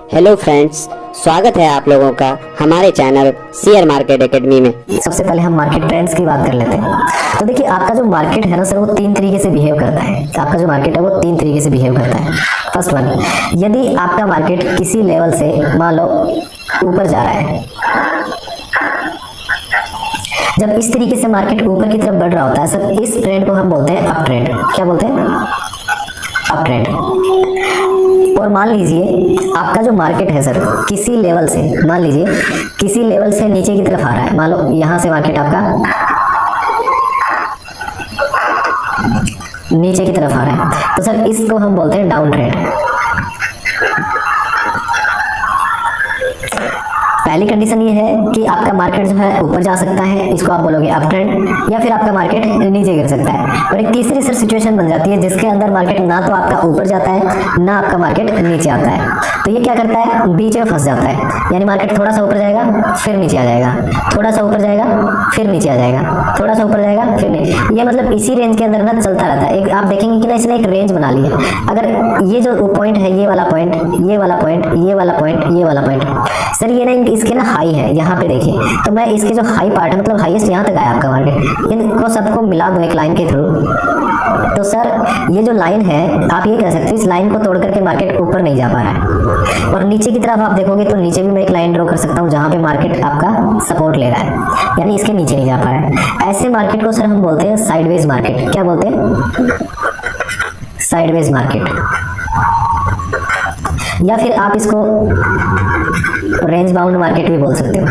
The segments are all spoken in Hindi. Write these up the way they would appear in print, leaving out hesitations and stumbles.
हेलो फ्रेंड्स, स्वागत है आप लोगों का हमारे चैनल शेयर मार्केट एकेडमी में। सबसे पहले हम मार्केट ट्रेंड्स की बात कर लेते हैं। तो देखिए, आपका जो मार्केट है ना सर, वो तीन तरीके से बिहेव करता है। आपका जो मार्केट है वो तीन तरीके से बिहेव करता है। फर्स्ट वन, यदि आपका मार्केट किसी लेवल से मान लो ऊपर जा रहा है, जब इस तरीके से मार्केट ऊपर की तरफ बढ़ रहा होता है सर, इस ट्रेंड को हम बोलते हैं अप ट्रेंड। क्या बोलते हैं? Up trend. और मान लीजिए आपका जो मार्केट है सर, किसी लेवल से, मान लीजिए किसी लेवल से नीचे की तरफ आ रहा है। मान लो यहां से मार्केट आपका नीचे की तरफ आ रहा है, तो सर इसको हम बोलते हैं डाउन ट्रेंड। पहली कंडीशन ये है कि आपका मार्केट जो है ऊपर जा सकता है, इसको आप बोलोगे अप ट्रेंड, या फिर आपका मार्केट नीचे गिर सकता है। और एक तीसरी सर सिचुएशन बन जाती है जिसके अंदर मार्केट ना तो आपका ऊपर जाता है ना आपका मार्केट नीचे आता है। तो ये क्या करता है? बीच में फंस जाता है। यानी मार्केट थोड़ा सा ऊपर जाएगा फिर नीचे आ जाएगा, थोड़ा सा ऊपर जाएगा फिर नीचे आ जाएगा, थोड़ा सा ऊपर जाएगा फिर नीचे। ये मतलब इसी रेंज के अंदर ना चलता रहता है। एक आप देखेंगे कि ना इसने एक रेंज बना ली है। अगर ये जो पॉइंट है, ये वाला पॉइंट, ये वाला पॉइंट, ये वाला पॉइंट, ये वाला पॉइंट, सर ये ना इसके ना हाई है, यहाँ पे देखिए। तो मैं इसके जो हाई पार्ट है, मतलब हाईएस्ट यहाँ तक आया आपका मार्केट, इनको सबको मिला दूं एक लाइन के थ्रू, तो सर ये जो लाइन है, आप ये कह सकते हैं इस लाइन को तोड़ करके मार्केट ऊपर नहीं जा पा रहा है। और नीचे की तरफ आप देखोगे तो नीचे भी मैं एक लाइन ड्रॉ कर सकता हूँ जहाँ पे मार्केट आपका सपोर्ट ले रहा है, यानी इसके नीचे नहीं जा पा रहा है। ऐसे मार्केट को सर हम बोलते हैं साइडवेज मार्केट। क्या बोलते हैं? Sideways market. या फिर आप इसको रेंज बाउंड मार्केट भी बोल सकते हो।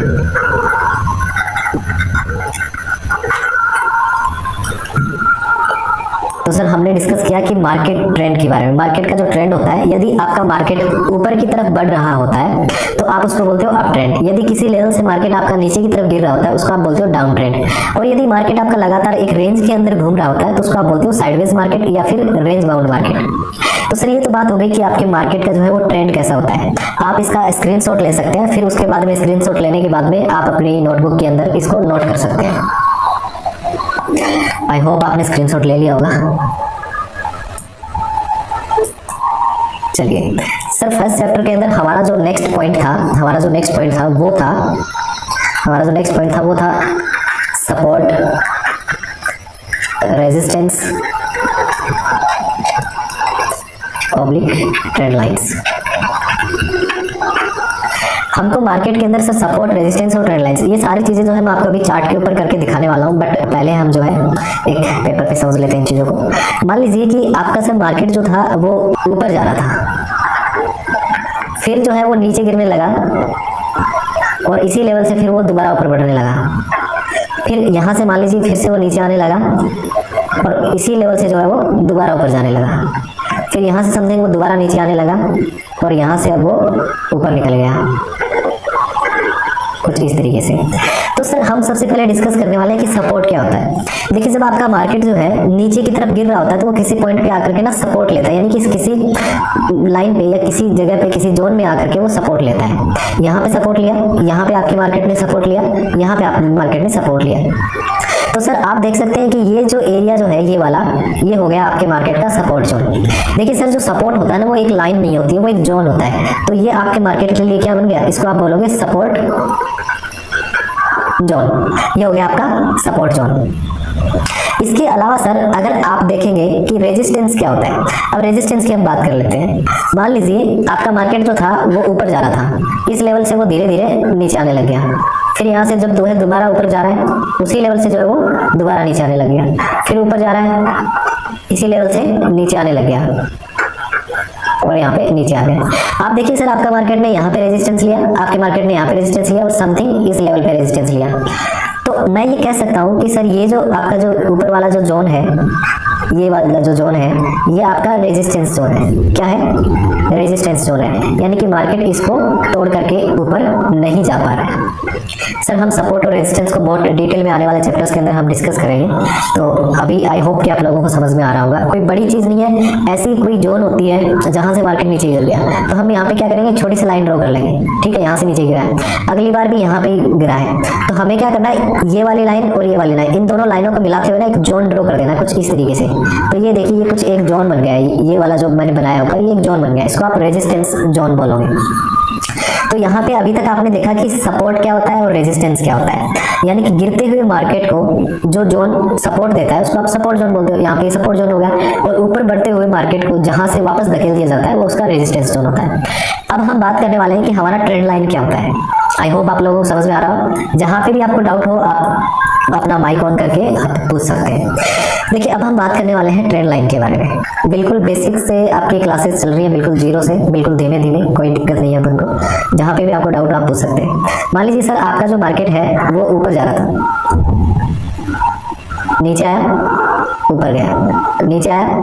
तो सर हमने डिस्कस किया कि मार्केट ट्रेंड के बारे में। मार्केट का जो ट्रेंड होता है, यदि आपका मार्केट ऊपर की तरफ बढ़ रहा होता है तो आप उसको बोलते हो अप ट्रेंड। यदि किसी लेवल से मार्केट आपका नीचे की तरफ गिर रहा होता है उसको आप बोलते हो डाउन ट्रेंड। और यदि मार्केट आपका लगातार एक रेंज के अंदर घूम रहा होता है तो उसको आप बोलते हो साइडवेज मार्केट या फिर रेंज बाउंड मार्केट। तो सर ये तो बात हो गई कि आपके मार्केट का जो है वो ट्रेंड कैसा होता है। आप इसका स्क्रीनशॉट ले सकते हैं, फिर उसके बाद में स्क्रीनशॉट लेने के बाद में आप अपनी नोटबुक के अंदर इसको नोट कर सकते हैं। आई होप आपने स्क्रीनशॉट ले लिया होगा। चलिए सर, फर्स्ट चैप्टर के अंदर हमारा जो नेक्स्ट पॉइंट था वो था support, resistance, oblique trend lines. हमको मार्केट के अंदर से सपोर्ट, रेजिस्टेंस और ट्रेंड लाइंस, ये सारी चीजें जो है मैं आपको अभी चार्ट के ऊपर करके दिखाने वाला हूँ। बट पहले हम जो है एक पेपर पे समझ लेते हैं इन चीजों को। मान लीजिए कि आपका सर मार्केट जो था वो ऊपर जा रहा था, फिर जो है वो नीचे गिरने लगा और इसी लेवल से फिर वो दोबारा ऊपर बढ़ने लगा। फिर यहाँ से मान लीजिए फिर से वो नीचे आने लगा और इसी लेवल से जो है वो दोबारा ऊपर जाने लगा। फिर यहाँ से समझेंगे वो दोबारा नीचे आने लगा और यहाँ से अब वो ऊपर निकल गया, कुछ इस तरीके से। तो सर हम सबसे पहले डिस्कस करने वाले हैं कि सपोर्ट क्या होता है। देखिए, जब आपका मार्केट जो है नीचे की तरफ गिर रहा होता है तो वो किसी पॉइंट पे आकर के ना सपोर्ट लेता है, यानी कि किसी लाइन पे या किसी जगह पे, किसी जोन में आकर के वो सपोर्ट लेता है। यहाँ पे सपोर्ट लिया, यहाँ पे आपके मार्केट ने सपोर्ट लिया, यहाँ पे आपके मार्केट ने सपोर्ट लिया। तो सर आप देख सकते हैं कि ये जो एरिया जो है ये वाला, ये हो गया आपके मार्केट का सपोर्ट जोन। देखिए सर, जो सपोर्ट होता है ना वो एक लाइन नहीं होती है, वो एक जोन होता है। तो ये आपके मार्केट के लिए क्या बन गया? इसको आप बोलोगे सपोर्ट जोन। ये हो गया आपका सपोर्ट जोन। इसके अलावा सर अगर आप देखेंगे कि रेजिस्टेंस क्या होता है, अब रेजिस्टेंस की हम बात कर लेते हैं। मान लीजिए आपका मार्केट जो था वो ऊपर जा रहा था, इस लेवल से वो धीरे धीरे नीचे आने लग गया। फिर यहाँ से जब जो है दोबारा ऊपर जा रहा है, उसी लेवल से जो है वो दोबारा नीचे आने लग गया। फिर ऊपर जा रहा है, इसी लेवल से नीचे आने लग गया और यहाँ पे नीचे आ गया। आप देखिए सर, आपका मार्केट ने यहाँ पे रेजिस्टेंस लिया, आपके मार्केट ने यहाँ पे रेजिस्टेंस लिया और समथिंग इस लेवल पे रेजिस्टेंस लिया। तो मैं ये कह सकता हूँ कि सर ये जो आपका जो ऊपर वाला जो जोन है, ये वाला जो जोन है, ये आपका रेजिस्टेंस जोन है। क्या है? रेजिस्टेंस जोन है, यानी कि मार्केट इसको तोड़ करके ऊपर नहीं जा पा रहा है। सर हम सपोर्ट और रेजिस्टेंस को बहुत डिटेल में आने वाले चैप्टर्स के अंदर हम डिस्कस करेंगे। तो अभी आई होप कि आप लोगों को समझ में आ रहा होगा। कोई बड़ी चीज़ नहीं है, ऐसी कोई जोन होती है जहाँ से मार्केट नीचे गिर गया तो हम यहाँ पे क्या करेंगे, छोटी सी लाइन ड्रॉ कर लेंगे। ठीक है, यहाँ से नीचे गिरा है, अगली बार भी यहाँ पे गिरा है, तो हमें क्या करना है, ये वाली लाइन और ये वाली लाइन, इन दोनों लाइनों को मिलाते हुए ना एक जोन ड्रॉ कर देना कुछ इस तरीके से। तो ये देखिए, ये कुछ एक जोन बन गया है, ये वाला जो मैंने बनाया ऊपर, ये एक जोन बन गया, इसको आप रेजिस्टेंस जोन बोलोगे। तो यहाँ पे अभी तक आपने देखा कि सपोर्ट क्या होता है और रेजिस्टेंस क्या होता है। यानी कि गिरते हुए मार्केट को जो जोन सपोर्ट देता है उसको आप सपोर्ट जोन बोलते हो, यहाँ पे सपोर्ट जोन हो गया। और ऊपर बढ़ते हुए मार्केट को जहां से वापस धकेल दिया जाता है वो उसका रेजिस्टेंस जोन होता है। अब हम बात करने वाले हैं कि हमारा ट्रेंड लाइन क्या होता है। आई होप आप लोगों को समझ में आ रहा हो। जहां पे भी आपको डाउट हो आप अपना माइक ऑन करके आप पूछ सकते हैं। देखिए अब हम बात करने वाले हैं ट्रेंड लाइन के बारे में। बिल्कुल बेसिक से आपकी क्लासेस चल रही है, बिल्कुल जीरो से, बिल्कुल धीमे धीमे, कोई दिक्कत नहीं है अपन को। जहाँ पे भी आपको डाउट आप पूछ सकते हैं। मान लीजिए सर आपका जो मार्केट है वो ऊपर जा रहा था, नीचे आया ऊपर गया, नीचे आया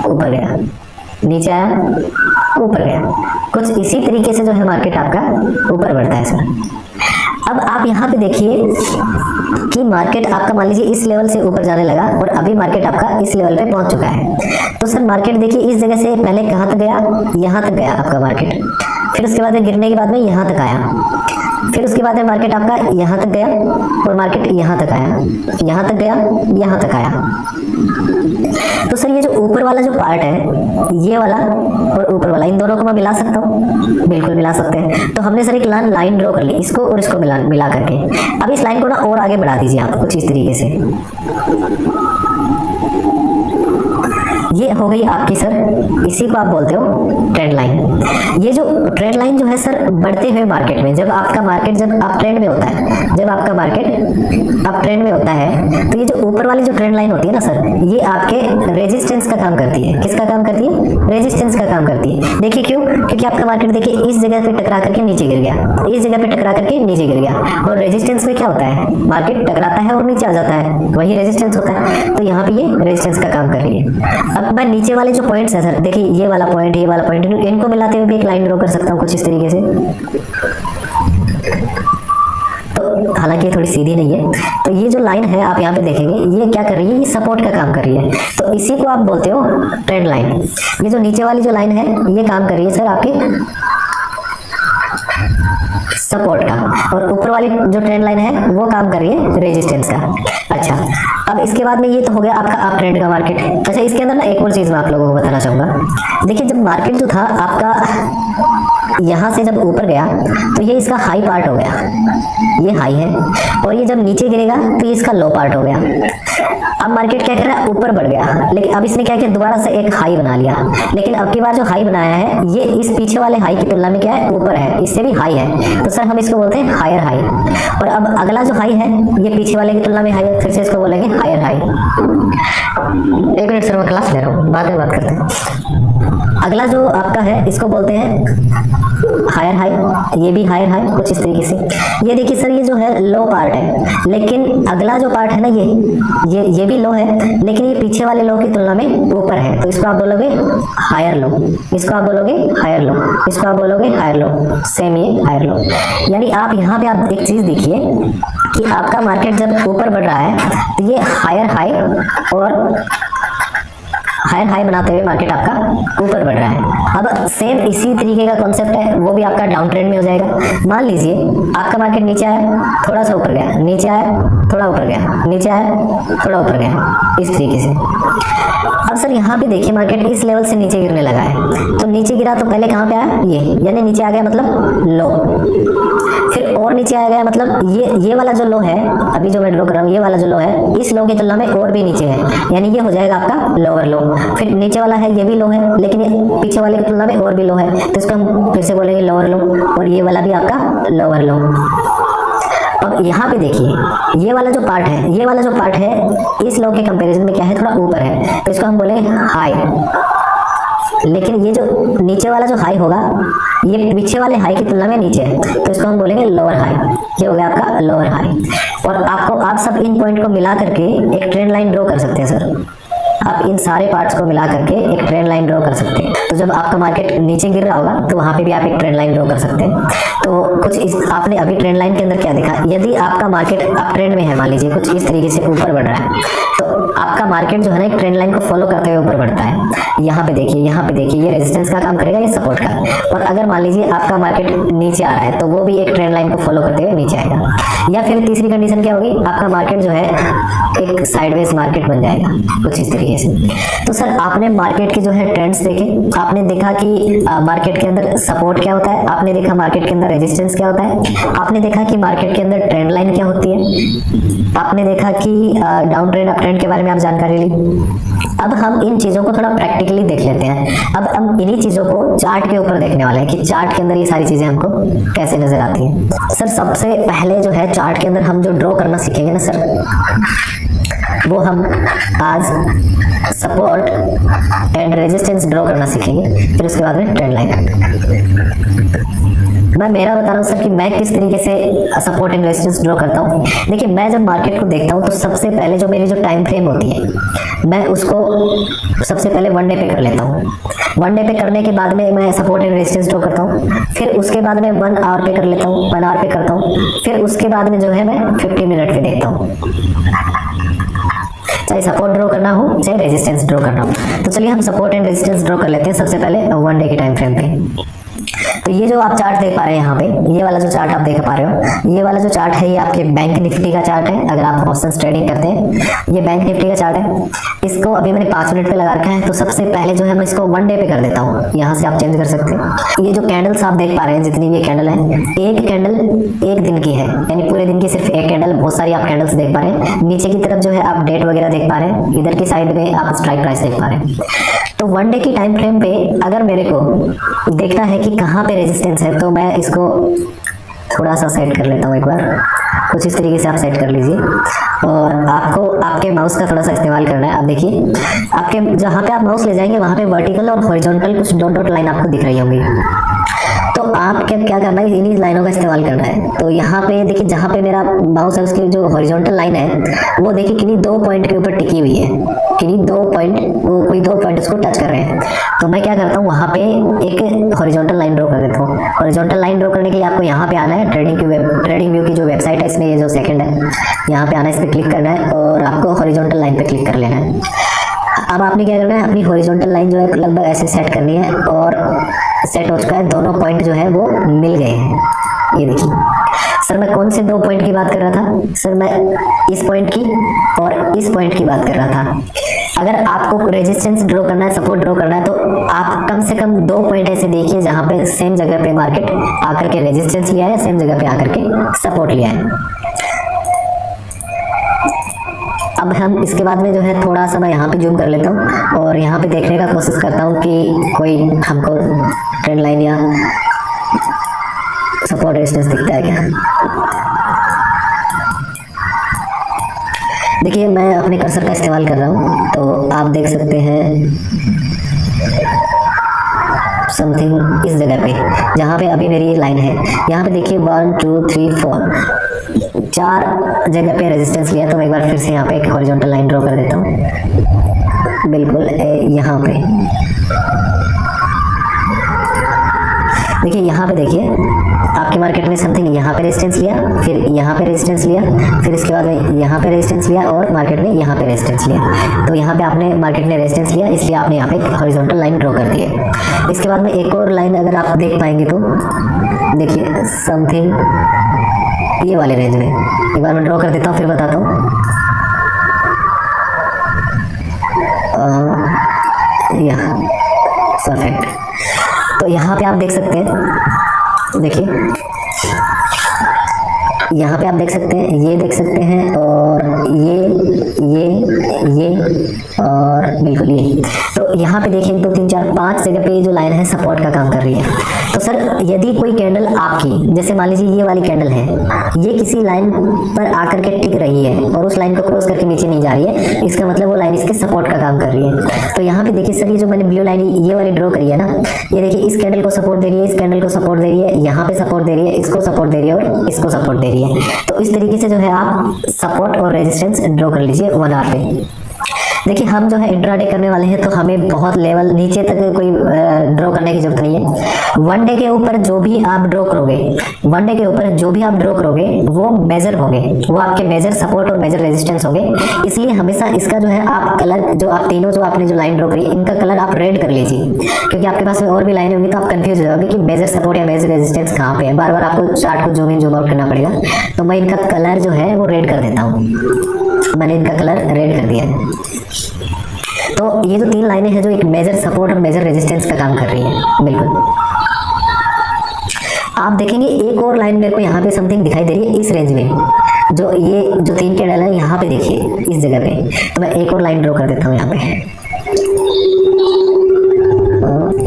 ऊपर गया, नीचे आया ऊपर गया। कुछ इसी तरीके से जो है मार्केट आपका ऊपर बढ़ता है सर। अब आप यहाँ पे देखिए कि मार्केट आपका मान लीजिए इस लेवल से ऊपर जाने लगा और अभी मार्केट आपका इस लेवल पे पहुंच चुका है। तो सर मार्केट देखिए इस जगह से पहले कहाँ तक गया, यहाँ तक गया आपका मार्केट। फिर उसके बाद गिरने के बाद में यहाँ तक आया। फिर उसके बाद में मार्केट आपका यहाँ तक गया और मार्केट यहाँ तक आया, यहाँ तक गया, यहाँ तक आया। तो सर ये जो ऊपर वाला जो पार्ट है, ये वाला और ऊपर वाला, इन दोनों को मैं मिला सकता हूँ? बिल्कुल मिला सकते हैं। तो हमने सर एक लाइन ड्रॉ कर ली, इसको और इसको मिला करके। अब इस लाइन को ना और आगे बढ़ा दीजिए आप कुछ इस तरीके से। ये हो गई आपकी सर, इसी को आप बोलते हो ट्रेंड लाइन। ये जो ट्रेंड लाइन जो है सर बढ़ते हुए मार्केट में, जब आपका मार्केट जब आप ट्रेंड में होता है, जब आपका मार्केट आप ट्रेंड में होता है, तो ये जो ऊपर वाली जो ट्रेंड लाइन होती है ना सर, ये आपके रेजिस्टेंस का काम करती है। किसका काम करती है? रेजिस्टेंस का काम करती है। देखिए क्यों? क्योंकि आपका मार्केट देखिए इस जगह पे टकरा करके नीचे गिर गया, इस जगह पे टकरा करके नीचे गिर गया। और रेजिस्टेंस में क्या होता है? मार्केट टकराता है और नीचे आ जाता है, वही रेजिस्टेंस होता है। तो यहाँ पे ये रेजिस्टेंस का काम कर रही है। अब मैं नीचे वाले जो पॉइंट्स है सर, देखिए ये वाला पॉइंट, ये वाला पॉइंट, इनको मिलाते हुए भी एक लाइन ड्रॉ कर सकता हूँ कुछ इस तरीके से। तो हालांकि ये थोड़ी सीधी नहीं है। तो ये जो लाइन है आप यहाँ पे देखेंगे, ये क्या कर रही है? ये सपोर्ट का काम कर रही है। तो इसी को आप बोलते हो ट्रेंड लाइन। ये जो नीचे वाली जो लाइन है ये काम कर रही है सर आपके सपोर्ट का, और ऊपर वाली जो ट्रेंड लाइन है वो काम कर रही है रेजिस्टेंस का। अच्छा, अब इसके बाद में ये तो हो गया आपका अप ट्रेंड का मार्केट। अच्छा, इसके अंदर ना एक और चीज मैं आप लोगों को बताना चाहूंगा। देखिए जब मार्केट जो था आपका यहाँ से जब ऊपर गया तो ये इसका हाई पार्ट हो गया, ये हाई है। और ये जब नीचे गिरेगा तो ये इसका लो पार्ट हो गया। अब मार्केट क्या कर रहा है? ऊपर बढ़ गया। लेकिन अब इसने क्या किया? दोबारा से एक हाई बना लिया। लेकिन अब की बार जो हाई बनाया है ये इस पीछे वाले हाई की तुलना में क्या है? ऊपर है, इससे भी हाई है। तो सर हम इसको बोलते हैं हायर हाई। और अब अगला जो हाई है ये पीछे वाले की तुलना में हाई है, फिर से इसको बोलेंगे हायर हाई। एक मिनट सर मैं क्लास ले रहा हूँ, बाद में बात करते हैं। अगला जो आपका है इसको बोलते हैं हायर हाई, ये भी हायर हाई कुछ इस तरीके से। ये देखिए सर ये जो है लो पार्ट है, लेकिन अगला जो पार्ट है ना ये भी लो है, लेकिन ये पीछे वाले लो की तुलना में ऊपर है। तो इसको आप बोलोगे हायर लो, इसको आप बोलोगे हायर लो, इसको आप बोलोगे हायर लो, सेम ये हायर लो। यानी आप यहाँ पे आप एक चीज देखिए कि आपका मार्केट जब ऊपर बढ़ रहा है तो ये हायर हाई और हायर हाई बनाते हुए मार्केट आपका ऊपर बढ़ रहा है। अब सेम इसी तरीके का कॉन्सेप्ट है, वो भी आपका डाउन ट्रेंड में हो जाएगा। मान लीजिए आपका मार्केट नीचे आया, थोड़ा सा ऊपर गया, नीचे आया, थोड़ा ऊपर गया, नीचे आया, थोड़ा ऊपर गया, इस तरीके से। अब सर यहाँ पे देखिए मार्केट इस लेवल से नीचे गिरने लगा है। तो नीचे गिरा तो पहले कहाँ पे आया? ये, यानी नीचे आ गया मतलब लो। फिर और नीचे आ गया मतलब ये वाला जो लो है, अभी जो मैं ड्रॉ कर रहा हूँ, ये वाला जो लो है इस लो की तुलना में और भी नीचे है, यानी ये हो जाएगा आपका लोअर लो। फिर नीचे वाला है ये भी लो है, लेकिन ये पीछे वाले की तुलना में और भी लो है, तो इसको हम फिर से बोलेंगे लोअर लो। और ये वाला भी आपका लोअर लो। अब यहाँ पे देखिए ये वाला जो पार्ट है, ये वाला जो पार्ट है इस लो के कंपैरिजन में क्या है? थोड़ा ऊपर है, तो इसको हम बोलेंगे हाई। लेकिन ये जो नीचे वाला जो हाई होगा ये पीछे वाले हाई की तुलना में नीचे है, तो इसको हम बोलेंगे लोअर हाई। ये हो गया आपका लोअर हाई। और आप सब इन पॉइंट को मिला करके एक ट्रेंड लाइन ड्रॉ कर सकते हैं सर। आप इन सारे पार्ट्स को मिला करके एक ट्रेंड लाइन ड्रॉ कर सकते हैं। तो जब आपका मार्केट नीचे गिर रहा होगा तो वहां पे भी आप एक ट्रेंड लाइन ड्रॉ कर सकते हैं। तो कुछ आपने अभी ट्रेंड लाइन के अंदर क्या देखा? यदि आपका मार्केट अप ट्रेंड में है, मान लीजिए कुछ इस तरीके से ऊपर बढ़ रहा है, तो आपका मार्केट जो है ना एक ट्रेंड लाइन को फॉलो करते हुए ऊपर बढ़ता है। यहाँ पे देखिए, यहाँ पे देखिए, ये रेजिस्टेंस का काम करेगा, ये सपोर्ट का। और अगर मान लीजिए आपका मार्केट नीचे आ रहा है तो वो भी एक ट्रेंड लाइन को फॉलो करते हुए नीचे आएगा। या फिर तीसरी कंडीशन क्या होगी, आपका मार्केट जो है एक साइडवेज मार्केट बन जाएगा कुछ इस तरीके से। तो सर आपने मार्केट के जो है ट्रेंड्स देखे, आपने देखा कि मार्केट के अंदर सपोर्ट क्या होता है, आपने देखा मार्केट के अंदर रेजिस्टेंस क्या होता है, आपने देखा कि मार्केट के अंदर ट्रेंड लाइन क्या होती है, आपने देखा कि डाउन ट्रेंड अप ट्रेंड के बारे में आप जानकारी ली। अब हम इन चीज़ों को थोड़ा प्रैक्टिकली देख लेते हैं। अब हम इन्हीं चीज़ों को चार्ट के ऊपर देखने वाले हैं कि चार्ट के अंदर ये सारी चीज़ें हमको कैसे नजर आती हैं। सर सबसे पहले जो है चार्ट के अंदर हम जो ड्रॉ करना सीखेंगे ना सर, वो हम आज सपोर्ट एंड रेजिस्टेंस ड्रॉ करना सीखेंगे, फिर उसके बाद में ट्रेंड लाइन। मैं मेरा बता रहा हूँ सर कि मैं किस तरीके से सपोर्ट एंड रेजिस्टेंस ड्रॉ करता हूँ। देखिए मैं जब मार्केट को देखता हूँ तो सबसे पहले जो मेरी जो टाइम फ्रेम होती है, मैं उसको सबसे पहले 1 डे पे कर लेता हूँ। 1 डे पे करने के बाद में मैं सपोर्ट एंड रेजिस्टेंस ड्रॉ करता हूँ, फिर उसके बाद में 1 आवर पे कर लेता हूँ, 1 आवर पे करता हूँ, फिर उसके बाद में जो है मैं 50 मिनट पे देखता हूँ, चाहे सपोर्ट ड्रॉ करना हो चाहे रेजिस्टेंस ड्रॉ करना हो। तो चलिए हम सपोर्ट एंड रेजिस्टेंस ड्रॉ कर लेते हैं सबसे पहले 1 डे के टाइम फ्रेम पे। तो ये जो आप चार्ट देख पा रहे हैं यहाँ पे, ये वाला जो चार्ट आप देख पा रहे हो, ये वाला जो चार्ट है ये आपके बैंक निफ्टी का चार्ट है। अगर आप ऑप्शंस ट्रेडिंग करते हैं, ये बैंक निफ्टी का चार्ट है। इसको अभी मैंने 5 मिनट पे लगा रखा है, तो सबसे पहले जो है मैं इसको 1 डे पे कर देता हूँ। यहाँ से आप चेंज कर सकते हैं। ये जो कैंडल्स आप देख पा रहे हैं, जितनी भी कैंडल है, एक कैंडल 1 दिन की है, यानी पूरे दिन की सिर्फ एक कैंडल। बहुत सारी आप कैंडल्स देख पा रहे हैं। नीचे की तरफ जो है आप डेट वगैरह देख पा रहे हैं, इधर की साइड में आप स्ट्राइक प्राइस देख पा रहे हैं। तो 1 डे की टाइम फ्रेम पे अगर मेरे को देखना है कि कहाँ पे रेजिस्टेंस है, तो मैं इसको थोड़ा सा सेट कर लेता हूँ एक बार। कुछ इस तरीके से आप सेट कर लीजिए और आपको आपके माउस का थोड़ा सा इस्तेमाल करना है। आप देखिए आपके जहाँ पे आप माउस ले जाएंगे वहाँ पे वर्टिकल और हॉरिजॉन्टल कुछ डॉट डॉट लाइन आपको दिख रही होंगी। तो आप क्या करना है, इन्हीं लाइनों का इस्तेमाल करना है। तो यहाँ पे देखिए जहाँ पे मेरा माउस है उसकी जो हॉरिजॉन्टल लाइन है वो देखिए किन्हीं 2 पॉइंट के ऊपर टिकी हुई है, किन्हीं 2 पॉइंट, वो कोई 2 पॉइंट उसको टच कर रहे हैं। तो मैं क्या करता हूँ, वहाँ पे एक हॉरिजॉन्टल लाइन ड्रॉ कर देता हूँ। हॉरिजॉन्टल लाइन ड्रॉ करने के लिए आपको यहाँ पे आना है, ट्रेडिंग व्यू की जो वेबसाइट है, इसमें ये जो सेकंड है, यहाँ पे आना है, इस पर क्लिक करना है और आपको हॉरिजॉन्टल लाइन पे क्लिक कर लेना है। अब आपने क्या करना है, अपनी हॉरिजॉन्टल लाइन जो है लगभग ऐसे सेट करनी है और सेट हो चुका है। दोनों पॉइंट जो है वो मिल गए हैं। ये देखिए सर, मैं कौन से 2 पॉइंट की बात कर रहा था सर, मैं इस पॉइंट की और इस पॉइंट की बात कर रहा था। अगर आपको रेजिस्टेंस ड्रॉ करना है, सपोर्ट ड्रॉ करना है, तो आप कम से कम 2 पॉइंट ऐसे देखिए जहां पे सेम जगह पे मार्केट आकर के रेजिस्टेंस लिया है, सेम जगह पे आकर के सपोर्ट लिया है। अब हम इसके बाद में जो है थोड़ा सा मैं यहाँ पे जूम कर लेता हूँ और यहाँ पे देखने का कोशिश करता हूँ कि कोई हमको ट्रेंड लाइन या सपोर्ट रेजिस्टेंस दिखता है क्या। देखिए मैं अपने कर्सर का इस्तेमाल कर रहा हूँ, तो आप देख सकते हैं समथिंग इस जगह पे जहाँ पे अभी मेरी लाइन है। यहाँ पे देखिए 1 2 3 4 जगह पे रेजिस्टेंस लिया। तो मैं एक बार फिर से यहाँ पे एक हॉरिजॉन्टल लाइन ड्रॉ कर देता हूँ, बिल्कुल यहाँ पे। देखिए यहाँ पे देखिए आपकी मार्केट में समथिंग यहाँ पे रेजिस्टेंस लिया, फिर यहाँ पे रेजिस्टेंस लिया, फिर इसके बाद में यहाँ पे रेजिस्टेंस लिया और मार्केट ने यहाँ पे रेजिस्टेंस लिया। तो यहाँ पे आपने मार्केट ने रेजिस्टेंस लिया, इसलिए आपने यहाँ पे हॉरिजॉन्टल लाइन ड्रॉ कर दी है। इसके बाद में एक और लाइन अगर आप देख पाएंगे तो देखिए समथिंग ये वाले रेंज में। एक बार मैं ड्रॉ कर देता हूँ फिर बताता हूँ। यहाँ परफेक्ट। तो यहाँ पे आप देख सकते हैं, देखिए यहाँ पे आप देख सकते हैं, ये देख सकते हैं और ये और बिल्कुल ये। तो यहाँ पे देखिए 2 3 4 5 जगह पे ये जो लाइन है सपोर्ट का काम कर रही है। तो सर यदि कोई कैंडल आपकी, जैसे मान लीजिए ये वाली कैंडल है, ये किसी लाइन पर आकर के टिक रही है और उस लाइन को क्रॉस करके नीचे नहीं जा रही है, इसका मतलब वो लाइन इसके सपोर्ट का काम कर रही है। तो यहाँ पे देखिए सर, ये जो मैंने ब्लू लाइन ये वाली ड्रॉ करी है ना, ये देखिए इस कैंडल को सपोर्ट दे रही है, इस कैंडल को सपोर्ट दे रही है, यहाँ पे सपोर्ट दे रही है, इसको सपोर्ट दे रही है और इसको सपोर्ट दे रही है। तो इस तरीके से जो है आप सपोर्ट और रेजिस्टेंस ड्रॉ कर लीजिए 1 आवर पे। देखिए हम जो है इंट्राडे करने वाले हैं, तो हमें बहुत लेवल नीचे तक कोई ड्रॉ करने की जरूरत नहीं है। वन डे के ऊपर जो भी आप ड्रॉ करोगे, वन डे के ऊपर जो भी आप ड्रॉ करोगे वो मेजर होंगे, वो आपके मेजर सपोर्ट और मेजर रेजिस्टेंस होंगे। इसलिए हमेशा इसका जो है आप कलर, जो आप तीनों जो आपने जो लाइन ड्रॉ करी, इनका कलर आप रेड कर लीजिए, क्योंकि आपके पास में और भी लाइन होंगी तो आप कंफ्यूज हो जाओगे कि मेजर सपोर्ट या मेजर रेजिस्टेंस कहाँ पे है। बार बार आपको चार्ट को जूम इन जूम आउट करना पड़ेगा। तो मैं इनका कलर जो है वो रेड कर देता हूँ, मैंने इनका कलर रेड कर दिया है। तो ये जो तीन लाइनें हैं जो एक मेजर सपोर्ट और मेजर रेजिस्टेंस का काम कर रही है। बिल्कुल आप देखेंगे एक और लाइन मेरे को यहाँ पे समथिंग दिखाई दे रही है इस रेंज में, जो ये जो तीन कैंडल है यहाँ पे देखिए इस जगह पे। तो मैं एक और लाइन ड्रॉ कर देता हूँ यहाँ पे,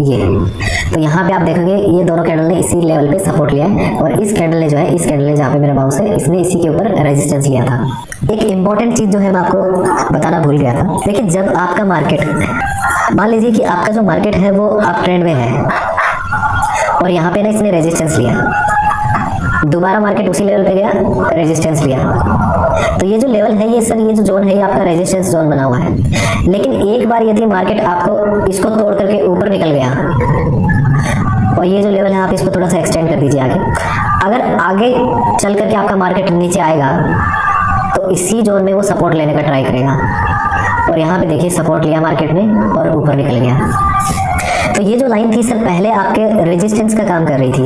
ये। तो यहाँ पे आप देखेंगे ये दोनों कैंडल ने इसी लेवल पे सपोर्ट लिया है, और इस कैंडल ने जो है, इस कैंडल ने जहाँ पे मेरा माउस है, इसने इसी के ऊपर रेजिस्टेंस लिया था। एक इंपॉर्टेंट चीज जो है मैं आपको बताना भूल गया था। देखिए जब आपका मार्केट, मान लीजिए कि आपका जो मार्केट है वो अप ट्रेंड में है, और यहाँ पे ना इसने रेजिस्टेंस लिया, दोबारा मार्केट उसी लेवल पे गया, रेजिस्टेंस लिया। तो ये जो लेवल है, ये सर ये जो जोन है, ये आपका रेजिस्टेंस जोन बना हुआ है। लेकिन एक बार यदि मार्केट आपको इसको तोड़ करके ऊपर निकल गया, और ये जो लेवल है आप इसको थोड़ा सा एक्सटेंड कर दीजिए आगे, अगर आगे चल करके आपका मार्केट नीचे आएगा तो इसी जोन में वो सपोर्ट लेने का ट्राई करेगा। और यहाँ पे देखिए सपोर्ट लिया मार्केट ने और ऊपर निकल गया। तो ये जो लाइन थी सर पहले आपके रेजिस्टेंस का काम कर रही थी,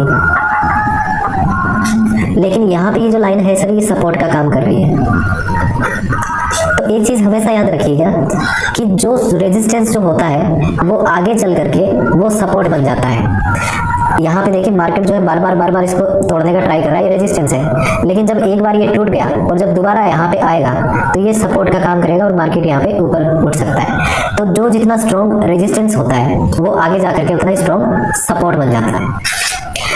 लेकिन यहाँ पे ये जो लाइन है सर ये सपोर्ट का काम कर रही है। तो एक चीज हमेशा याद रखिएगा कि जो रेजिस्टेंस जो होता है वो आगे चल करके वो सपोर्ट बन जाता है। यहाँ पे देखिए मार्केट जो है बार बार इसको तोड़ने का ट्राई कर रहा है, ये रेजिस्टेंस है। लेकिन जब एक बार ये टूट गया और जब दोबारा यहाँ पे आएगा तो ये सपोर्ट का काम करेगा और मार्केट यहाँ पे ऊपर उठ सकता है। तो जो जितना स्ट्रॉन्ग रेजिस्टेंस होता है वो आगे जाकर के उतना ही स्ट्रॉन्ग सपोर्ट बन जाता है।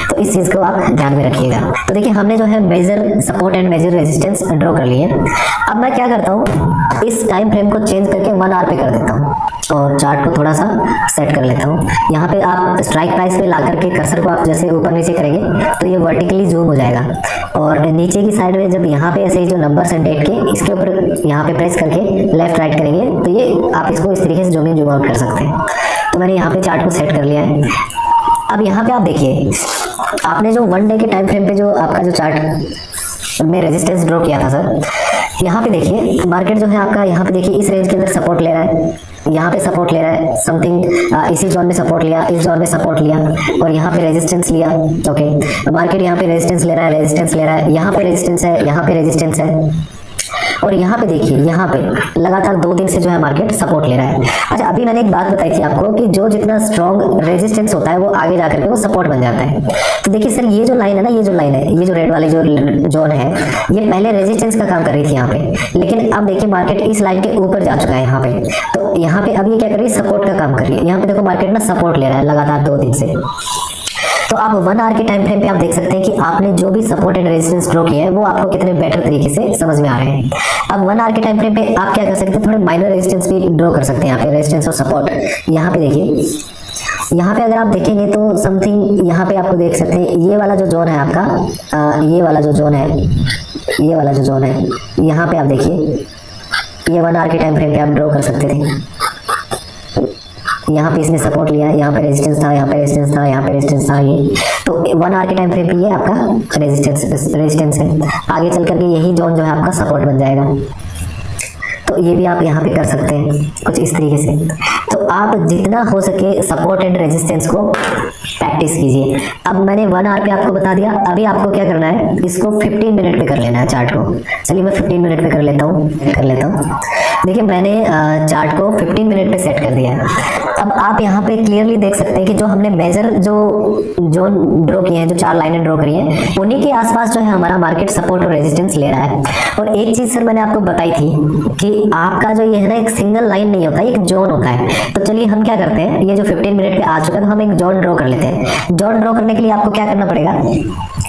तो इस चीज को आप ध्यान में रखिएगा। तो देखिए हमने जो है major support and major resistance draw कर लिए। अब मैं क्या करता हूँ, इस टाइम फ्रेम को चेंज करके 1 आवर पे कर देता हूँ और चार्ट को थोड़ा सा सेट कर लेता हूँ। यहाँ पे आप स्ट्राइक प्राइस पे ला करके कर्सर को आप जैसे ऊपर नीचे करेंगे तो ये वर्टिकली जूम हो जाएगा, और नीचे की साइड में जब यहाँ पे ऐसे ही जो नंबर्स एंड डेट के इसके ऊपर यहाँ पे प्रेस करके लेफ्ट राइट करेंगे तो ये आप इसको इस तरीके से जूम इन जूम आउट कर सकते हैं। तो मैंने यहाँ पे चार्ट को सेट कर लिया है। अब यहाँ पे आप देखिए, आपने जो 1 डे के टाइम फ्रेम पे जो आपका जो चार्ट में रेजिस्टेंस ड्रॉ किया था सर, यहाँ पे देखिए मार्केट जो है आपका, यहाँ पे देखिए इस रेंज के अंदर सपोर्ट ले रहा है, यहाँ पे सपोर्ट ले रहा है समथिंग, इसी जोन में सपोर्ट लिया, इस जोन में सपोर्ट लिया और यहाँ पे रेजिस्टेंस लिया। ओके, मार्केट यहाँ पे रेजिस्टेंस ले रहा है, रेजिस्टेंस ले रहा है, यहाँ पे रेजिस्टेंस है, यहाँ पे रेजिस्टेंस है, और यहाँ पे देखिए यहाँ पे लगातार 2 दिन से जो है मार्केट सपोर्ट ले रहा है। अच्छा, अभी मैंने एक बात बताई थी आपको कि जो जितना स्ट्रॉन्ग रेजिस्टेंस होता है वो आगे जाकर के वो सपोर्ट बन जाता है। तो देखिए सर ये जो लाइन है ना, ये जो लाइन है, ये जो रेड वाली जो जोन है, ये पहले रेजिस्टेंस का काम कर रही थी यहाँ पे, लेकिन अब देखिए मार्केट इस लाइन के ऊपर जा चुका है यहाँ पे। तो यहाँ पे अब ये क्या कर रही है, सपोर्ट का काम कर रही है। यहाँ पे देखो मार्केट ना सपोर्ट ले रहा है लगातार 2 दिन से। तो आप 1 आवर के टाइम फ्रेम पे आप देख सकते हैं कि आपने जो भी सपोर्ट एंड रेजिस्टेंस ड्रॉ किया है वो आपको कितने बेटर तरीके से समझ में आ रहे हैं। अब 1 आवर के टाइम फ्रेम पे आप क्या कर सकते हैं, थोड़े माइनर रेजिस्टेंस भी ड्रॉ कर सकते हैं। यहाँ पे रेजिस्टेंस और सपोर्ट, यहाँ पे देखिए, यहाँ पे अगर आप देखेंगे तो समथिंग यहाँ पे आपको देख सकते हैं ये वाला जो जोन है आपका, ये वाला जो जोन है, ये वाला जो जोन है, यहाँ पे आप देखिए ये 1 आवर के टाइम फ्रेम पे आप ड्रॉ कर सकते थे। यहाँ पे इसने सपोर्ट लिया, यहाँ पे रेजिस्टेंस था, यहाँ पे रेजिस्टेंस था, यहाँ पे रेजिस्टेंस था, ये तो 1 आवर के टाइम फ्रेम पे ये आपका रेजिस्टेंस है। आगे चल करके यही जोन जो है आपका सपोर्ट बन जाएगा। तो ये भी आप यहाँ पे कर सकते हैं कुछ इस तरीके से। तो आप जितना हो सके सपोर्ट एंड रेजिस्टेंस को प्रैक्टिस कीजिए। अब मैंने 1 आवर पे आपको बता दिया, अभी आपको क्या करना है, इसको 15 मिनट पे कर लेना है चार्ट को। चलिए मैं 15 मिनट पे कर लेता हूँ। देखिए मैंने चार्ट को 15 मिनट पे सेट कर दिया है। अब आप यहाँ पे क्लियरली देख सकते हैं कि जो हमने मेजर जो ड्रॉ किए हैं, जो 4 लाइनें ड्रॉ करी हैं, उन्हीं के आसपास जो है हमारा मार्केट सपोर्ट और रेजिस्टेंस ले रहा है। और एक चीज सर मैंने आपको बताई थी कि आपका जो ये है ना, एक सिंगल लाइन नहीं होता, एक जोन होता है। तो चलिए हम क्या करते हैं, ये जो 15 मिनट पे आ चुका है तो हम एक जोन ड्रॉ कर लेते हैं। जोन ड्रॉ करने के लिए आपको क्या करना पड़ेगा,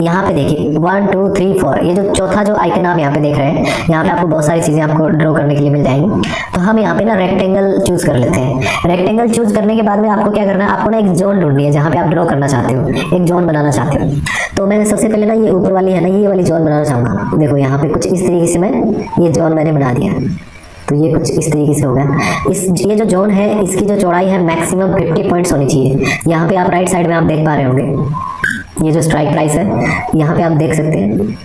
यहाँ पे देखिए 1 2 3 4, ये जो चौथा जो आइकन आप यहाँ पे देख रहे हैं, यहाँ पे आपको बहुत सारी चीजें आपको ड्रॉ करने के लिए मिल जाएंगी। तो हम यहाँ पे ना रेक्टेंगल चूज कर लेते हैं। रेक्टेंगल चूज करने के बाद में आपको क्या करना है, आपको ना एक जोन ढूंढनी है जहाँ पे आप ड्रॉ करना चाहते हो, एक जोन बनाना चाहते हो। तो मैंने सबसे पहले ना ये ऊपर वाली है ना, ये वाली जोन बनाना चाहूंगा। देखो यहाँ पे कुछ इस तरीके से मैं ये जोन मैंने बना दिया। तो ये कुछ इस तरीके से होगा। ये जो जोन है इसकी जो चौड़ाई है मैक्सिमम 50 पॉइंट्स होनी चाहिए। यहाँ पे आप राइट साइड में आप देख पा रहे होंगे ये जो स्ट्राइक प्राइस है, यहाँ पे आप देख सकते हैं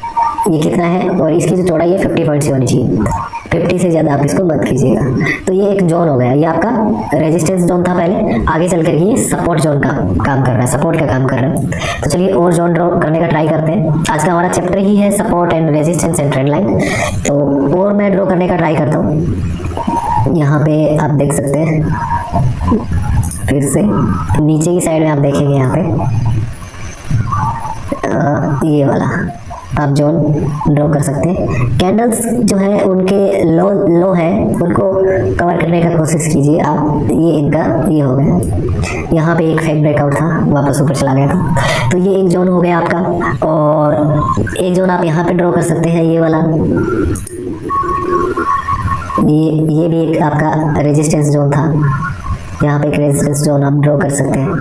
ये कितना है, और इसकी जो चौड़ाई है 50 पॉइंट्स होनी चाहिए। 50 से ज़्यादा आप इसको मत कीजिएगा। तो ये एक जोन हो गया, ये आपका रेजिस्टेंस जोन था पहले, आगे चल कर ये सपोर्ट जोन का काम कर रहा है, सपोर्ट का काम कर रहा है। तो चलिए और जोन ड्रॉ करने का ट्राई करते हैं। आज का हमारा चैप्टर ही है support and resistance and trend line. तो और मैं ड्रॉ करने का ट्राई करता हूँ। यहाँ पे आप देख सकते हैं, फिर से नीचे की साइड में आप देखेंगे यहाँ पे ये वाला आप जोन ड्रॉ कर सकते हैं। कैंडल्स जो है उनके लो है, उनको कवर करने का कोशिश कीजिए आप। ये इनका ये हो गया, यहाँ पे एक फेक ब्रेकआउट था, वापस ऊपर चला गया था। तो ये एक जोन हो गया आपका, और एक जोन आप यहाँ पे ड्रॉ कर सकते हैं, ये वाला। ये भी एक आपका रेजिस्टेंस जोन था, यहाँ पे एक रेजिस्टेंस जोन आप ड्रॉ कर सकते हैं।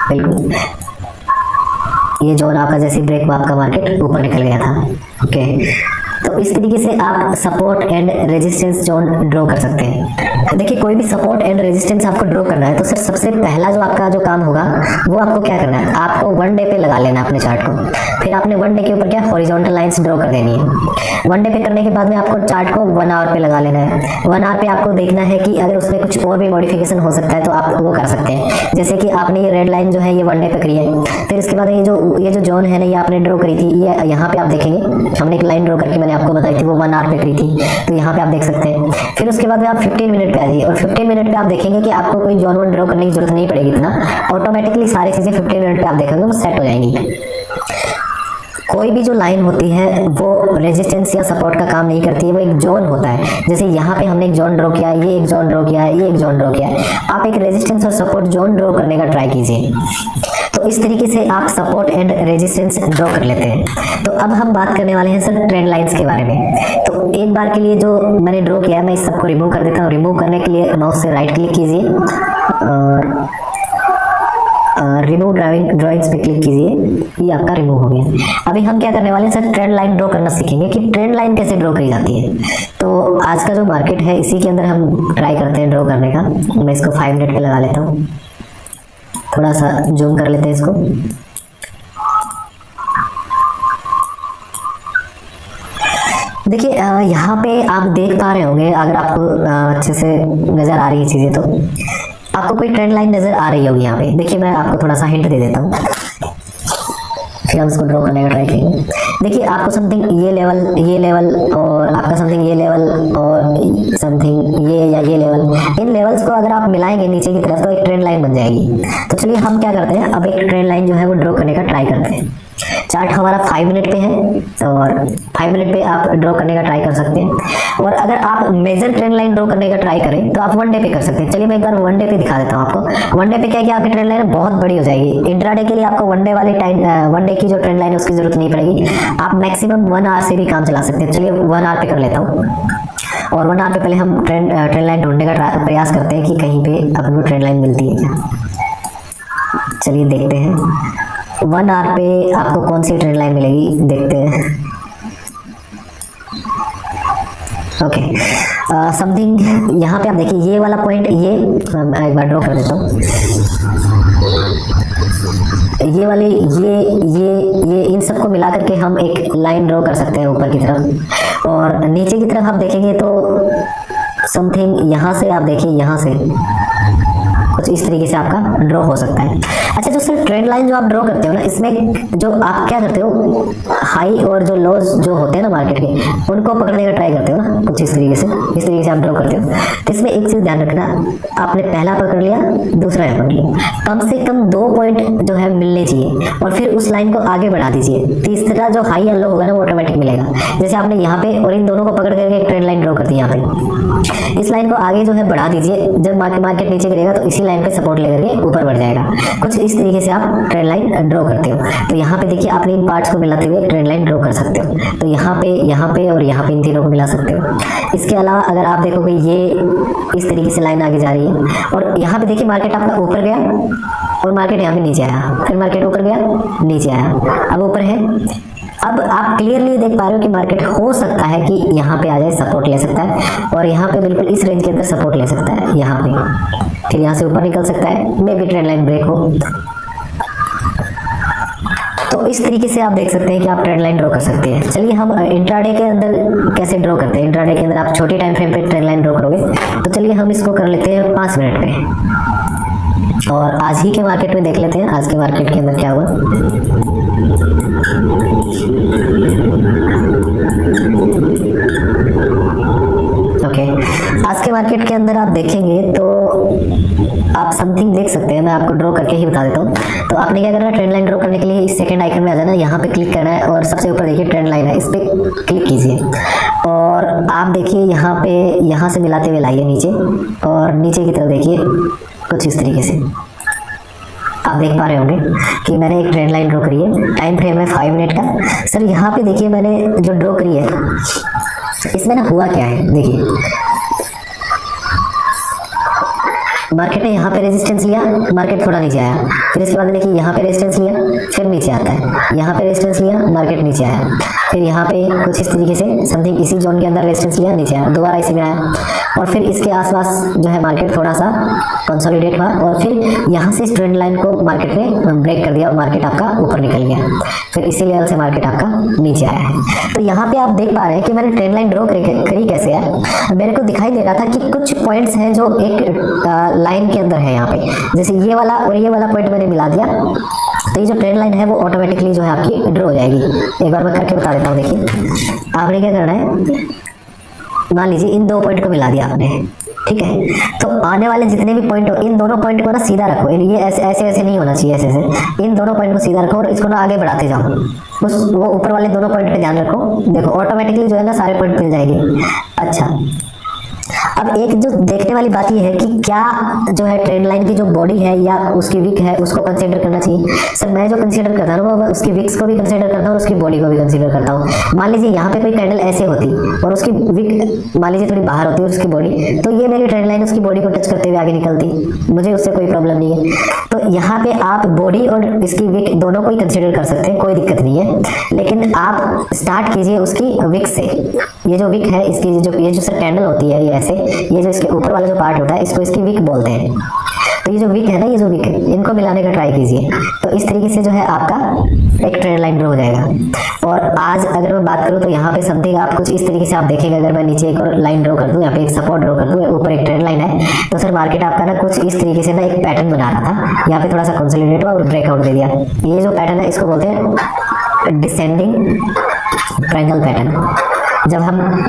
बिल्कुल ये जोन आपका जैसे ब्रेक हुआ आपका मार्केट ऊपर निकल गया था। ओके, तो इस तरीके से आप support and resistance zone draw कर सकते हैं। देखिए कोई भी सपोर्ट एंड रेजिस्टेंस आपको ड्रॉ करना है तो सर सबसे पहला जो आपका जो काम होगा वो आपको क्या करना है, आपको 1 डे पे लगा लेना अपने चार्ट को। फिर आपने 1 डे के ऊपर क्या हॉरिजॉन्टल लाइंस ड्रॉ कर देनी है। 1 डे पे करने के बाद में आपको चार्ट को 1 आवर पे लगा लेना है। 1 आवर पे आपको देखना है कि अगर उसमें कुछ और भी मॉडिफिकेशन हो सकता है तो आप वो कर सकते हैं। जैसे कि आपने ये रेड लाइन जो है ये 1 डे पे करी है, फिर इसके बाद ये जो जोन है ना ये आपने ड्रॉ करी थी, ये यहाँ पे आप देखेंगे हमने एक लाइन ड्रॉ करके मैंने आपको बताई थी वो 1 आवर पे करी थी, तो यहाँ पे आप देख सकते हैं। फिर उसके बाद में आप 15 मिनट पे आ जाइए, और 15 मिनट पे आप देखेंगे कि आपको कोई जोन 1 ड्रॉ करने की जरूरत नहीं पड़ेगी इतना, ऑटोमेटिकली सारी चीज़ें 15 मिनट पे आप देखेंगे वो सेट हो जाएंगी। कोई भी जो लाइन होती है वो रेजिस्टेंस या सपोर्ट का काम नहीं करती है, वो एक जोन होता है। जैसे यहाँ पे हमने एक जोन ड्रॉ किया, ये एक जोन ड्रॉ किया है, ये एक जोन ड्रॉ किया है। आप एक रेजिस्टेंस और सपोर्ट जोन ड्रॉ करने का ट्राई कीजिए। तो इस तरीके से आप सपोर्ट एंड रेजिस्टेंस ड्रॉ कर लेते हैं। तो अब हम बात करने वाले हैं सर ट्रेंड लाइंस के बारे में। तो एक बार के लिए जो मैंने ड्रॉ किया है मैं इस सबको रिमूव कर देता हूँ। रिमूव करने के लिए माउस से राइट क्लिक कीजिए और रिमूव ड्राइंग्स पे क्लिक कीजिए, ये आपका रिमूव हो गया। अभी हम क्या करने वाले हैं सर, ट्रेंड लाइन ड्रॉ करना सीखेंगे कि ट्रेंड लाइन कैसे ड्रॉ करी जाती है। तो आज का जो मार्केट है इसी के अंदर हम ट्राई करते हैं ड्रॉ करने का। मैं इसको 5 मिनट पे लगा लेता हूँ, थोड़ा सा जूम कर लेते हैं इसको। देखिए यहाँ पे आप देख पा रहे होंगे, अगर आपको अच्छे से नज़र आ रही है चीज़ें तो आपको कोई ट्रेंड लाइन नज़र आ रही होगी यहाँ पे। देखिए मैं आपको थोड़ा सा हिंट दे देता हूँ, फिर हम इसको ड्रॉ करने का ट्राई करेंगे। देखिए आपको समथिंग ये लेवल और आपका समथिंग ये लेवल और समथिंग ये या ये लेवल, इन लेवल्स को अगर आप मिलाएंगे नीचे की तरफ तो एक ट्रेंड लाइन बन जाएगी। तो चलिए हम क्या करते हैं, अब एक ट्रेंड लाइन जो है वो ड्रॉ करने का ट्राई करते हैं। चार्ट हमारा 5 मिनट पे है और 5 मिनट पे आप ड्रॉ करने का ट्राई कर सकते हैं। और अगर आप मेजर ट्रेंड लाइन ड्रॉ करने का ट्राई करें तो आप 1 डे पे कर सकते हैं। चलिए मैं एक बार 1 डे पे दिखा देता हूँ आपको। 1 डे पे क्या है कि आपकी ट्रेंड लाइन बहुत बड़ी हो जाएगी। इंट्राडे के लिए आपको 1 डे वाली टाइम 1 डे की जो ट्रेंड लाइन है उसकी जरूरत नहीं पड़ेगी, आप मैक्सिमम 1 आवर से भी काम चला सकते हैं। चलिए 1 आवर पे कर लेता हूँ, और 1 आवर पे पहले हम ट्रेंड लाइन ढूंढने का प्रयास करते हैं कि कहीं पे अपनी ट्रेंड लाइन मिलती है क्या। चलिए देखते हैं 1 आवर पे आपको कौन सी ट्रेंड लाइन मिलेगी, देखते हैं। ओके समथिंग यहाँ पे आप देखिए ये वाला पॉइंट, ये मैं एक बार ड्रॉ कर देता हूँ। ये वाले ये इन सबको मिला करके हम एक लाइन ड्रॉ कर सकते हैं ऊपर की तरफ, और नीचे की तरफ आप देखेंगे तो समथिंग यहाँ से आप देखिए, यहाँ से कुछ इस तरीके से आपका ड्रॉ हो सकता है। अच्छा जो सर ट्रेंड लाइन जो आप ड्रॉ करते हो ना, इसमें जो आप क्या करते हो, हाई और जो लोज जो होते हैं ना मार्केट के, उनको पकड़ने का ट्राई करते हो ना, कुछ इस तरीके से आप ड्रॉ करते हो। तो इसमें एक चीज़ ध्यान रखना, आपने पहला पकड़ लिया, दूसरा पकड़ लिया, कम से कम 2 पॉइंट जो है मिलने चाहिए, और फिर उस लाइन को आगे बढ़ा दीजिए। तीसरा जो हाई या लो होगा ना वो ऑटोमेटिक मिलेगा। जैसे आपने यहाँ पे और इन दोनों को पकड़ करके एक ट्रेंड लाइन ड्रॉ कर दी, यहाँ पे इस लाइन को आगे जो है बढ़ा दीजिए। जब मार्केट नीचे गिरेगा तो इसी लाइन पे सपोर्ट लेकर के ऊपर बढ़ जाएगा। कुछ इस तरीके से आप ट्रेंड लाइन ड्रॉ करते हो। तो यहाँ पे देखिए आपने इन पार्ट्स को मिलाते हुए ट्रेंड लाइन ड्रॉ कर सकते हो। तो यहाँ पे और यहाँ पे इन तीनों को मिला सकते हो। इसके अलावा अगर आप देखोगे ये इस तरीके से लाइन आगे जा रही है, और यहाँ पे देखिए मार्केट आपका ऊपर गया और मार्केट यहाँ पे नीचे आया, फिर मार्केट ऊपर गया नीचे आया, अब ऊपर है, अब आप क्लियरली देख पा रहे हो कि मार्केट हो सकता है कि यहाँ पे आ जाए, सपोर्ट ले सकता है और यहाँ पे बिल्कुल इस रेंज के अंदर सपोर्ट ले सकता है यहाँ पे, फिर यहाँ से ऊपर निकल सकता है, maybe trend line break हो। तो इस तरीके से आप देख सकते हैं कि आप ट्रेंड लाइन ड्रॉ कर सकते हैं। चलिए हम इंट्राडे के अंदर कैसे ड्रॉ करते हैं। इंट्राडे के अंदर आप छोटी टाइम फ्रेम पे ट्रेंड लाइन ड्रॉ करोगे, तो चलिए हम इसको कर लेते हैं 5 मिनट पे और आज ही के मार्केट में देख लेते हैं आज के मार्केट के अंदर क्या हुआ। ओके, आज के मार्केट के अंदर आप देखेंगे तो आप समथिंग देख सकते हैं, मैं आपको ड्रॉ करके ही बता देता हूँ। तो आपने क्या करना है, ट्रेंड लाइन ड्रॉ करने के लिए इस सेकंड आइकन में आ जाना, यहाँ पे क्लिक करना है और सबसे ऊपर देखिए ट्रेंड लाइन है, इस पर क्लिक कीजिए और आप देखिए यहाँ पे, यहाँ से मिलाते हुए लाइए नीचे और नीचे की तरफ देखिए कुछ इस तरीके से आप देख पा रहे होंगे कि मैंने एक ट्रेंड लाइन ड्रॉ करी है। टाइम फ्रेम है 5 मिनट का। सर यहाँ पे देखिए मैंने जो ड्रॉ करी है इसमें ना हुआ क्या है, देखिए मार्केट ने यहाँ पे रेजिस्टेंस लिया, मार्केट थोड़ा नीचे आया, फिर इसके बाद देखिए यहाँ पे रेजिस्टेंस लिया, फिर नीचे आता है, यहाँ पे रेजिस्टेंस लिया, मार्केट नीचे आया, फिर यहाँ पे कुछ इस तरीके से समथिंग इसी जोन के अंदर रेजिस्टेंस लिया, नीचे आया, दोबारा इसी में आया और फिर इसके आसपास जो है मार्केट थोड़ा सा कंसोलिडेट हुआ और फिर यहाँ से इस ट्रेंड लाइन को मार्केट ने ब्रेक कर दिया और मार्केट आपका ऊपर निकल गया, फिर इसी लेवल से मार्केट आपका नीचे आया है। तो यहाँ पे आप देख पा रहे हैं कि मैंने ट्रेंड लाइन ड्रॉ करी कैसे है। मेरे को दिखाई दे रहा था कि कुछ पॉइंट्स हैं जो एक लाइन के अंदर है यहाँ पे, जैसे ये वाला और ये वाला पॉइंट मैंने मिला दिया, तो ये जो ट्रेंड लाइन है वो ऑटोमेटिकली जो है आपकी ड्रॉ हो जाएगी। एक बार मैं करके बता देता हूँ। देखिए आपने क्या करना है, मान लीजिए इन 2 पॉइंट को मिला दिया आपने, ठीक है, तो आने वाले जितने भी पॉइंट हो इन दोनों पॉइंट को ना सीधा रखो, ये ऐसे ऐसे नहीं होना चाहिए, ऐसे ऐसे इन दोनों पॉइंट को सीधा रखो और इसको ना आगे बढ़ाते जाओ, उस वो ऊपर वाले दोनों पॉइंट पे ध्यान रखो, देखो ऑटोमेटिकली जो है ना सारे पॉइंट मिल जाएंगे। अच्छा, अब एक जो देखने वाली बात ये है कि क्या जो है ट्रेंड लाइन की जो बॉडी है या उसकी विक है उसको कंसीडर करना चाहिए। सर मैं जो कंसीडर करता हूँ वो उसकी विक्स को भी कंसीडर करता हूँ और उसकी बॉडी को भी कंसीडर करता हूँ। मान लीजिए यहाँ पे कोई कैंडल ऐसे होती और उसकी विक मान लीजिए थोड़ी बाहर होती है उसकी बॉडी, तो ये मेरी ट्रेंड लाइन उसकी बॉडी को टच करते हुए आगे निकलती, मुझे उससे कोई प्रॉब्लम नहीं है। तो यहाँ पे आप बॉडी और इसकी विक दोनों को ही कंसीडर कर सकते हैं, कोई दिक्कत नहीं है, लेकिन आप स्टार्ट कीजिए उसकी विक से। ये जो विक है इसकी ये जो सर कैंडल होती है ये ऐसे, ये जो इसके ऊपर वाला जो पार्ट होता है इसको इसकी विक बोलते हैं। तो ये जो विक है ना, ये जो विक है इनको मिलाने का ट्राई कीजिए, तो इस तरीके से जो है आपका एक ट्रेंड लाइन ड्रॉ हो जाएगा। और आज अगर मैं बात करूँ तो यहाँ पे समथिंग आप कुछ इस तरीके से आप देखेंगे, अगर मैं नीचे एक और लाइन ड्रॉ कर दूँ, यहाँ पे एक सपोर्ट ड्रॉ कर दूँ, ऊपर एक ट्रेंड लाइन है, तो सर मार्केट आपका ना कुछ इस तरीके से ना एक पैटर्न बना रहा था, यहाँ पे थोड़ा सा कंसोलिडेट हुआ और ब्रेकआउट दे दिया। ये जो पैटर्न है इसको बोलते हैं डिसेंडिंग ट्रायंगल पैटर्न। जब हम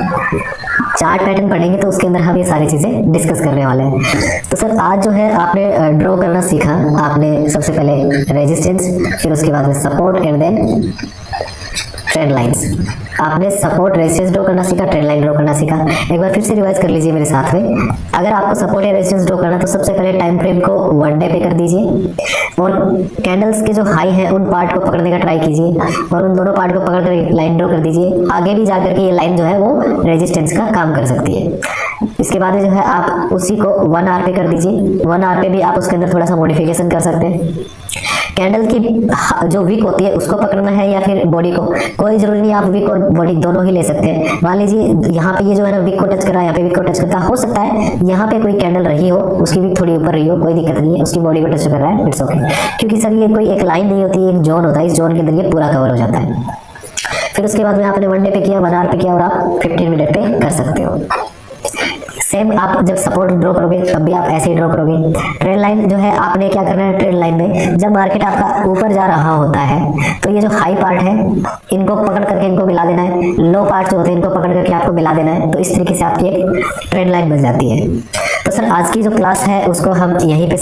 चार्ट पैटर्न पढ़ेंगे तो उसके अंदर हम ये सारी चीजें डिस्कस करने वाले हैं। तो सर आज जो है आपने ड्रॉ करना सीखा, आपने सबसे पहले रेजिस्टेंस, फिर उसके बाद में support and then trend lines. आपने सपोर्ट रेजिस्टेंस ड्रॉ करना सीखा, ट्रेंड लाइन ड्रॉ करना सीखा। एक बार फिर से रिवाइज कर लीजिए मेरे साथ में। अगर आपको सपोर्ट या रेजिस्टेंस ड्रॉ करना तो सबसे पहले टाइम फ्रेम को 1 डे पे कर दीजिए और कैंडल्स के जो हाई हैं उन पार्ट को पकड़ने का ट्राई कीजिए और उन दोनों पार्ट को पकड़ कर लाइन ड्रॉ कर दीजिए। आगे भी जाकर के ये लाइन जो है वो रेजिस्टेंस का काम कर सकती है। इसके बाद जो है आप उसी को 1 आवर पे कर दीजिए। 1 आवर पे भी आप उसके अंदर थोड़ा सा मॉडिफिकेशन कर सकते हैं। कैंडल की जो विक होती है उसको पकड़ना है या फिर बॉडी को, कोई जरूरी नहीं, आप विक और बॉडी दोनों ही ले सकते हैं। मान लीजिए यहाँ पे ये जो है ना विक को टच कर रहा है, यहाँ पे विक को टच करता हो सकता है यहाँ पे कोई कैंडल रही हो, उसकी विक थोड़ी ऊपर रही हो, कोई दिक्कत नहीं है, उसकी बॉडी को टच कर रहा है, इट्स ओके। क्योंकि सर ये कोई एक लाइन नहीं होती, एक जोन होता है, इस जोन के अंदर ये पूरा कवर हो जाता है। फिर उसके बाद में आपने 1 डे पे किया, 1 आवर पे किया और आप 15 मिनट पे कर सकते हो। सेम आप जब सपोर्ट ड्रॉ करोगे तब भी आप ऐसे ही ड्रॉ करोगे। ट्रेंड लाइन जो है आपने क्या करना है, ट्रेंड लाइन में जब मार्केट आपका ऊपर जा रहा होता है तो ये जो हाई पार्ट है इनको पकड़ करके इनको मिला देना है, लो पार्ट जो होते हैं इनको पकड़ करके आपको मिला देना है। तो इस तरीके से आपकी एक ट्रेंड लाइन बन जाती है। तो सर आज की जो क्लास है उसको हम यहीं पे